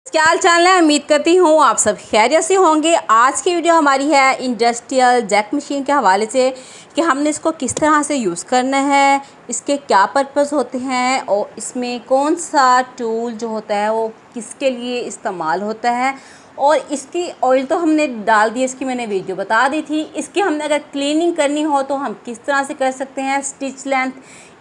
क्या हाल चाल है। उम्मीद करती हूँ आप सब खैरियत से होंगे। आज की वीडियो हमारी है इंडस्ट्रियल जैक मशीन के हवाले से कि हमने इसको किस तरह से यूज़ करना है, इसके क्या पर्पस होते हैं और इसमें कौन सा टूल जो होता है वो किसके लिए इस्तेमाल होता है। और इसकी ऑयल तो हमने डाल दी, इसकी मैंने वीडियो बता दी थी। इसकी हमने अगर क्लीनिंग करनी हो तो हम किस तरह से कर सकते हैं, स्टिच लेंथ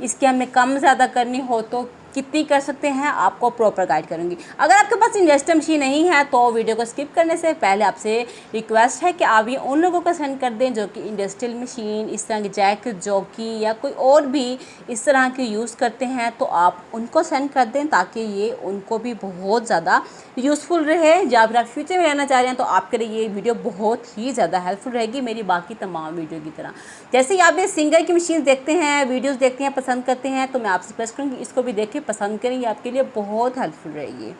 इसकी हमें कम ज़्यादा करनी हो तो कितनी कर सकते हैं, आपको प्रॉपर गाइड करूंगी। अगर आपके पास इंडस्ट्रियल मशीन नहीं है तो वीडियो को स्किप करने से पहले आपसे रिक्वेस्ट है कि आप ये उन लोगों को सेंड कर दें जो कि इंडस्ट्रियल मशीन, इस तरह की जैक जॉकी या कोई और भी इस तरह की यूज़ करते हैं, तो आप उनको सेंड कर दें ताकि ये उनको भी बहुत ज़्यादा यूज़फुल रहे। या फिर आप फ्यूचर में लेना चाह रहे हैं तो आपके लिए ये वीडियो बहुत ही ज़्यादा हेल्पफुल रहेगी मेरी बाकी तमाम वीडियो की तरह। जैसे ही आप ये सिंगर की मशीन देखते हैं, वीडियोज़ देखते हैं, पसंद करते हैं, तो मैं आपसे रिक्वेस्ट करूँगी इसको भी देखें, पसंद करेंगे, आपके लिए बहुत हेल्पफुल रहेगी।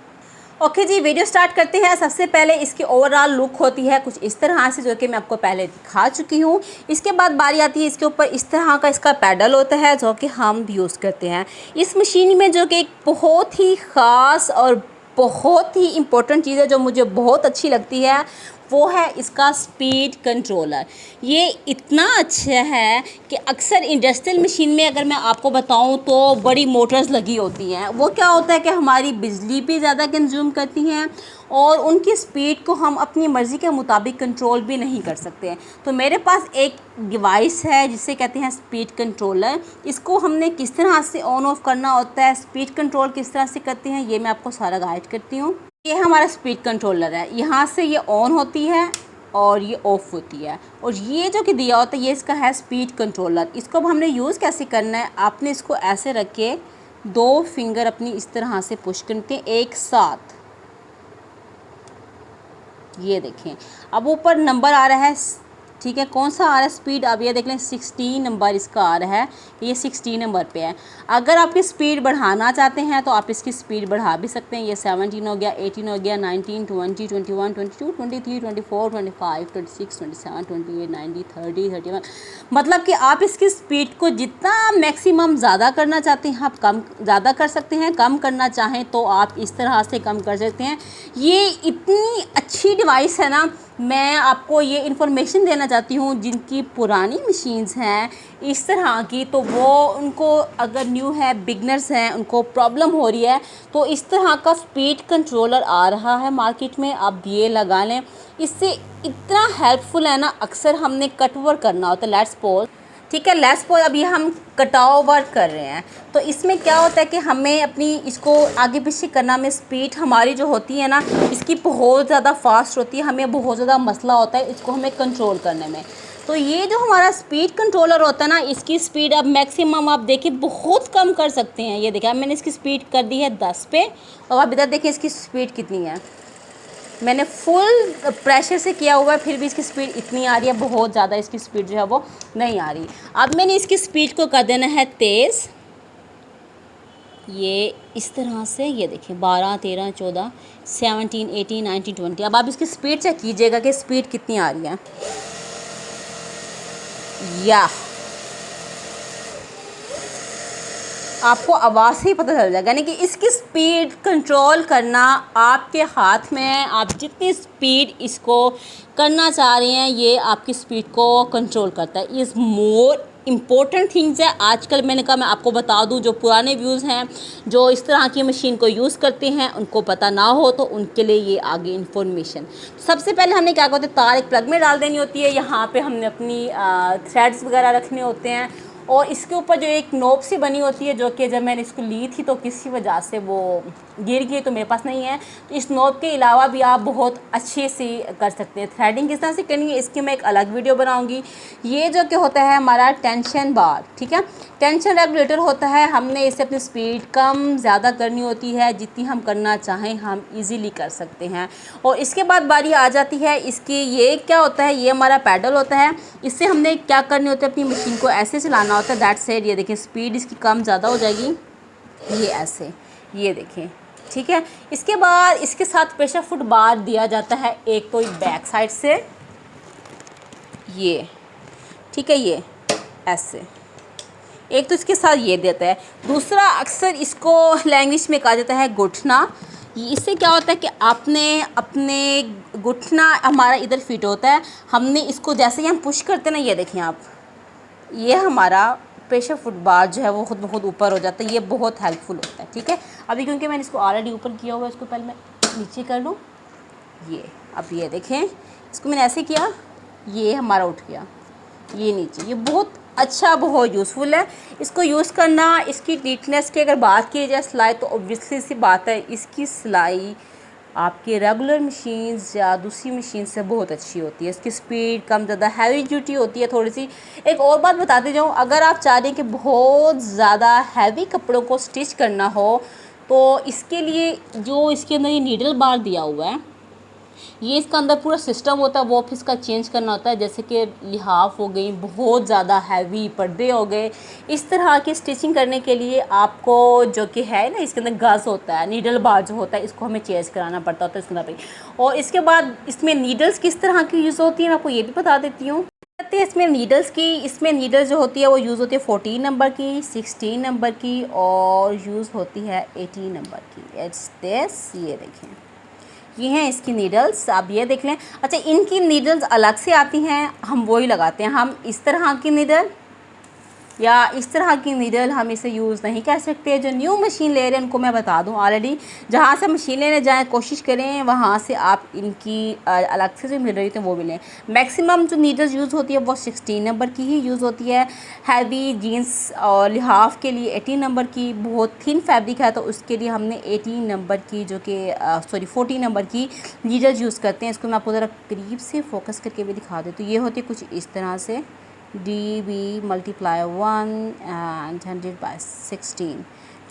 ओके जी, वीडियो स्टार्ट करते हैं। सबसे पहले इसकी ओवरऑल लुक होती है कुछ इस तरह से, जो कि मैं आपको पहले दिखा चुकी हूँ। इसके बाद बारी आती है इसके ऊपर इस तरह का इसका पैडल होता है जो कि हम यूज़ करते हैं इस मशीन में, जो कि एक बहुत ही ख़ास और बहुत ही इम्पोर्टेंट चीज़ है जो मुझे बहुत अच्छी लगती है, वो है इसका स्पीड कंट्रोलर। ये इतना अच्छा है कि अक्सर इंडस्ट्रियल मशीन में अगर मैं आपको बताऊं तो बड़ी मोटर्स लगी होती हैं, वो क्या होता है कि हमारी बिजली भी ज़्यादा कंज्यूम करती हैं और उनकी स्पीड को हम अपनी मर्ज़ी के मुताबिक कंट्रोल भी नहीं कर सकते हैं। तो मेरे पास एक डिवाइस है जिसे कहते हैं स्पीड कंट्रोलर। इसको हमने किस तरह से ऑन ऑफ करना होता है, स्पीड कंट्रोल किस तरह से करते हैं, ये मैं आपको सारा गाइड करती हूँ। ये हमारा स्पीड कंट्रोलर है, यहाँ से ये ऑन होती है और ये ऑफ़ होती है, और ये जो कि दिया होता है ये इसका है स्पीड कंट्रोलर। इसको अब हमने यूज़ कैसे करना है, आपने इसको ऐसे रख के 2 फिंगर अपनी इस तरह से पुश करते हैं एक साथ। ये देखें अब ऊपर नंबर आ रहा है, ठीक है, कौन सा आ रहा है स्पीड, अब ये देख लें 16 नंबर इसका आ रहा है, ये 16 नंबर पे है। अगर आप स्पीड बढ़ाना चाहते हैं तो आप इसकी स्पीड बढ़ा भी सकते हैं। ये 17 हो गया, 18 हो गया, 19, 20, 21, 22, 23, 24, 25, 26, 27, 28, 90, 30, 31, मतलब कि आप इसकी स्पीड को जितना मैक्सिमम ज़्यादा करना चाहते हैं आप कम ज़्यादा कर सकते हैं, कम करना चाहें तो आप इस तरह से कम कर सकते हैं। ये इतनी अच्छी डिवाइस है ना, मैं आपको ये इन्फॉर्मेशन देना चाहती हूँ जिनकी पुरानी मशीन्स हैं इस तरह की, तो वो उनको अगर न्यू है, बिगनर्स हैं, उनको प्रॉब्लम हो रही है, तो इस तरह का स्पीड कंट्रोलर आ रहा है मार्केट में, आप ये लगा लें। इससे इतना हेल्पफुल है ना, अक्सर हमने कट वर्क करना होता है, लेट्स सपोज, ठीक है, लेट्स सपोज अभी हम कटाव वर्क कर रहे हैं, तो इसमें क्या होता है कि हमें अपनी इसको आगे पीछे करना में स्पीड हमारी जो होती है ना, इसकी बहुत ज़्यादा फास्ट होती है, हमें बहुत ज़्यादा मसला होता है इसको हमें कंट्रोल करने में। तो ये जो हमारा स्पीड कंट्रोलर होता है ना, इसकी स्पीड अब मैक्सिमम आप देखिए बहुत कम कर सकते हैं। ये देखिए मैंने इसकी स्पीड कर दी है 10 पे, और आप इधर देखिए इसकी स्पीड कितनी है, मैंने फुल प्रेशर से किया हुआ है, फिर भी इसकी स्पीड इतनी आ रही है, बहुत ज़्यादा इसकी स्पीड जो है वो नहीं आ रही। अब मैंने इसकी स्पीड को कर देना है तेज़, ये इस तरह से, ये देखिए 12, 13, 14, 17, 18, 19, 20। अब आप इसकी स्पीड चेक कीजिएगा कि स्पीड कितनी आ रही है। या आपको आवाज़ से ही पता चल जाएगा, यानी कि इसकी स्पीड कंट्रोल करना आपके हाथ में है। आप जितनी स्पीड इसको करना चाह रहे हैं ये आपकी स्पीड को कंट्रोल करता है। इज़ मोर इम्पोर्टेंट थिंग्स है आजकल। मैंने कहा मैं आपको बता दूं, जो पुराने व्यूज़ हैं, जो इस तरह की मशीन को यूज़ करते हैं, उनको पता ना हो तो उनके लिए ये आगे इन्फॉर्मेशन। सबसे पहले हमने क्या करते हैं, तार एक प्लग में डाल देनी होती है, यहाँ पे हमने अपनी थ्रेड्स वगैरह रखने होते हैं, और इसके ऊपर जो एक नोब सी बनी होती है, जो कि जब मैंने इसको ली थी तो किसी वजह से वो गिर गई, तो मेरे पास नहीं है। तो इस नोब के अलावा भी आप बहुत अच्छे से कर सकते हैं। थ्रेडिंग किस तरह से करनी है इसकी मैं एक अलग वीडियो बनाऊंगी। ये जो कि होता है हमारा टेंशन बार, ठीक है, टेंशन रेगुलेटर होता है, हमने इसे अपनी स्पीड कम ज़्यादा करनी होती है, जितनी हम करना चाहें हम ईज़िली कर सकते हैं। और इसके बाद बारी आ जाती है इसकी, ये क्या होता है, ये हमारा पैडल होता है, इससे हमने क्या करनी होती है, अपनी मशीन को ऐसे चलाना होता है, दैट साइड। ये देखें स्पीड इसकी कम ज़्यादा हो जाएगी, ये ऐसे, ये देखें, ठीक है। इसके बाद इसके साथ प्रेशर फुट बार दिया जाता है, एक तो बैक साइड से, ये ठीक है, ये ऐसे, एक तो इसके साथ ये देता है, दूसरा अक्सर इसको लैंग्वेज में कहा जाता है घुटना। इससे क्या होता है कि आपने अपने घुटना हमारा इधर फिट होता है, हमने इसको जैसे ही हम पुश करते हैं ना, ये देखें आप, ये हमारा प्रेशर फुट बार जो है वो खुद ब खुद ऊपर हो जाता है। ये बहुत हेल्पफुल होता है, ठीक है। अभी क्योंकि मैंने इसको ऑलरेडी ऊपर किया हुआ है, इसको पहले मैं नीचे कर लूँ। ये अब ये देखें, इसको मैंने ऐसे किया, ये हमारा उठ गया, ये नीचे। ये बहुत अच्छा, बहुत यूज़फुल है। इसको यूज़ करना, इसकी नीटनेस की अगर बात की जाए सिलाई, तो ऑब्वियसली सी बात है इसकी सिलाई आपके रेगुलर मशीन्स या दूसरी मशीन से बहुत अच्छी होती है। इसकी स्पीड कम, ज़्यादा हैवी ड्यूटी होती है थोड़ी सी। एक और बात बताते जाऊँ, अगर आप चाह रहे हैं कि बहुत ज़्यादा हैवी कपड़ों को स्टिच करना हो, तो इसके लिए जो इसके अंदर ये नीडल बार दिया हुआ है, ये इसका अंदर पूरा सिस्टम होता है, वो फिर इसका चेंज करना होता है। जैसे कि लिहाफ हो गई, बहुत ज़्यादा हैवी पर्दे हो गए, इस तरह की स्टिचिंग करने के लिए आपको जो कि है ना, इसके अंदर गज़ होता है, नीडल बार जो होता है, इसको हमें चेंज कराना पड़ता होता है इसके अंदर। और इसके बाद इसमें नीडल्स किस तरह की यूज़ होती है, मैं आपको ये भी बता देती हूँ। इसमें नीडल्स जो होती है वो यूज़ होती है 14 नंबर की, 16 नंबर की, और यूज़ होती है 18 नंबर की। इट्स दिस, ये देखें, ये हैं इसकी नीडल्स, आप ये देख लें। अच्छा, इनकी नीडल्स अलग से आती हैं, हम वही लगाते हैं। हम इस तरह की नीडल या इस तरह की नीडल हम इसे यूज़ नहीं कर सकते। जो न्यू मशीन ले रहे हैं उनको मैं बता दूं ऑलरेडी, जहाँ से मशीन लेने जाएँ कोशिश करें वहाँ से आप इनकी अलग से जो मिल रही थी वो भी लें। मैक्सिमम जो नीडल्स यूज़ होती है वो 16 नंबर की ही यूज़ होती है। हैवी जीन्स और लिहाफ के लिए 18 नंबर की, बहुत थिन फैब्रिक है तो उसके लिए हमने 18 नंबर की जो कि 14 नंबर की नीडल्स यूज़ करते हैं। इसको मैं आपको ज़रा करीब से फोकस करके भी दिखा देती हूँ। ये होती है कुछ इस तरह से, DB मल्टीप्लाई 1 एंड 100/16,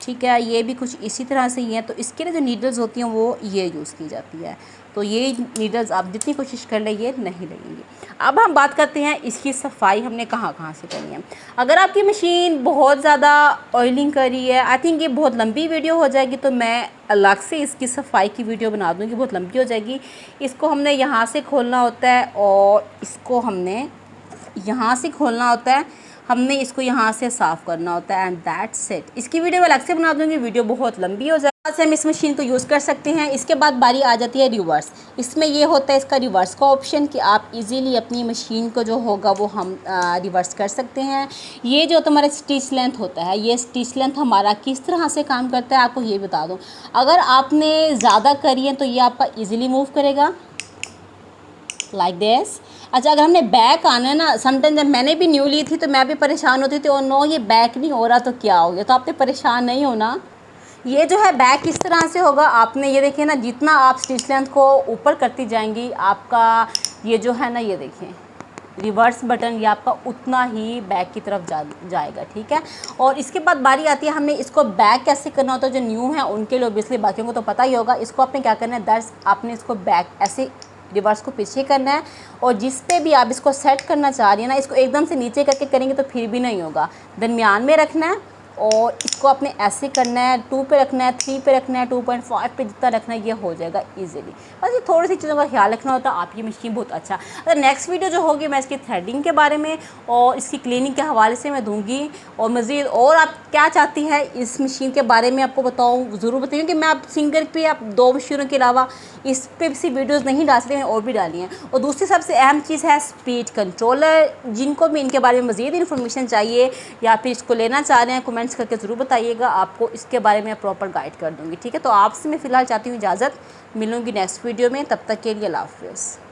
ठीक है। ये भी कुछ इसी तरह से ही है। तो इसके लिए जो नीडल्स होती हैं वो ये यूज़ की जाती है। तो ये नीडल्स आप जितनी कोशिश कर लें ये नहीं लगेंगी। अब हम बात करते हैं इसकी सफाई हमने कहाँ कहाँ से करनी है। अगर आपकी मशीन बहुत ज़्यादा ऑयलिंग कर रही है, आई थिंक ये बहुत लंबी वीडियो हो जाएगी, तो मैं अलग से इसकी सफाई की वीडियो बना दूँगी, बहुत लंबी हो जाएगी। इसको हमने यहाँ से खोलना होता है और इसको हमने यहाँ से खोलना होता है, हमने इसको यहाँ से साफ़ करना होता है, एंड दैट्स इट। इसकी वीडियो मैं अलग से बना दूँगी, वीडियो बहुत लंबी हो जाए से हम इस मशीन को यूज़ कर सकते हैं। इसके बाद बारी आ जाती है रिवर्स। इसमें ये होता है इसका रिवर्स का ऑप्शन कि आप इजीली अपनी मशीन को जो होगा वो हम रिवर्स कर सकते हैं। ये जो हमारा स्टिच लेंथ होता है, ये स्टिच लेंथ हमारा किस तरह से काम करता है आपको ये बता दूँ। अगर आपने ज़्यादा करी है तो ये आपका ईज़िली मूव करेगा लाइक दिस। अच्छा, अगर हमने बैक आना है ना, समटाइम जब मैंने भी न्यू ली थी तो मैं भी परेशान होती थी, और नो ये बैक नहीं हो रहा तो क्या हो गया, तो आपने परेशान नहीं होना। ये जो है बैक इस तरह से होगा। आपने ये देखिए ना, जितना आप स्टिच लेंथ को ऊपर करती जाएंगी आपका ये जो है ना, ये देखिए रिवर्स बटन, ये आपका उतना ही बैक की तरफ जाएगा, ठीक है। और इसके बाद बारी आती है हमने इसको बैक कैसे करना होता है। जो न्यू है उनके लिए ऑब्वियसली, बाकियों को तो पता ही होगा। इसको आपने क्या करना है, दैट्स आपने इसको बैक ऐसे रिवर्स को पीछे करना है, और जिस पे भी आप इसको सेट करना चाह रही हैं ना, इसको एकदम से नीचे करके करेंगे तो फिर भी नहीं होगा, दरमियान में रखना है और इसको आपने ऐसे करना है, 2 पे रखना है, 3 पे रखना है, 2.5 पे जितना रखना है ये हो जाएगा इजीली। बस ये थोड़ी सी चीज़ों का ख्याल रखना होता है, आपकी मशीन बहुत अच्छा। अगर नेक्स्ट वीडियो जो होगी मैं इसकी थ्रेडिंग के बारे में और इसकी क्लीनिंग के हवाले से मैं दूंगी, और मज़ीद और आप क्या चाहती है इस मशीन के बारे में आपको बताऊँ, ज़रूर बताइए कि मैं आप सिंगर पे आप 2 मशीनों के अलावा इस पे भी वीडियोज़ नहीं डाल सकती, मैंने और भी डाली हैं। और दूसरी सबसे अहम चीज़ है स्पीड कंट्रोलर। जिनको भी इनके बारे में मज़ीद इन्फॉर्मेशन चाहिए या फिर इसको लेना चाह रहे हैं, कमेंट्स करके ज़रूर बताइएगा, आपको इसके बारे में प्रॉपर गाइड कर दूँगी, ठीक है। तो आपसे मैं फ़िलहाल चाहती हूँ इजाज़त, मिलूँगी नेक्स्ट वीडियो में, तब तक के लिए अल्लाह हाफ़िज़।